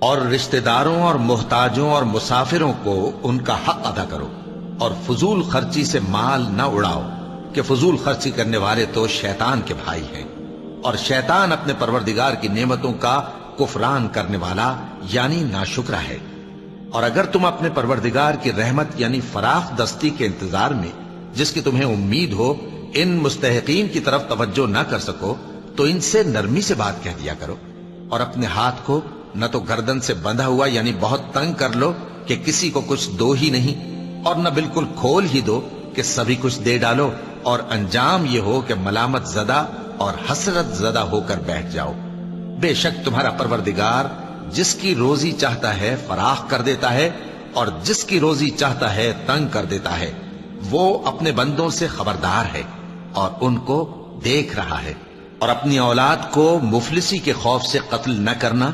اور رشتہ داروں اور محتاجوں اور مسافروں کو ان کا حق ادا کرو، اور فضول خرچی سے مال نہ اڑاؤ کہ فضول خرچی کرنے والے تو شیطان کے بھائی ہیں، اور شیطان اپنے پروردگار کی نعمتوں کا کفران کرنے والا یعنی ناشکرا ہے۔ اور اگر تم اپنے پروردگار کی رحمت یعنی فراخ دستی کے انتظار میں جس کی تمہیں امید ہو ان مستحقین کی طرف توجہ نہ کر سکو تو ان سے نرمی سے بات کہہ دیا کرو، اور اپنے ہاتھ کو نہ تو گردن سے بندھا ہوا یعنی بہت تنگ کر لو کہ کسی کو کچھ دو ہی نہیں، اور نہ بالکل کھول ہی دو کہ سبھی کچھ دے ڈالو، اور انجام یہ ہو کہ ملامت زدہ اور حسرت زدہ ہو کر بیٹھ جاؤ۔ بے شک تمہارا پروردگار جس کی روزی چاہتا ہے فراخ کر دیتا ہے، اور جس کی روزی چاہتا ہے تنگ کر دیتا ہے، وہ اپنے بندوں سے خبردار ہے اور ان کو دیکھ رہا ہے۔ اور اپنی اولاد کو مفلسی کے خوف سے قتل نہ کرنا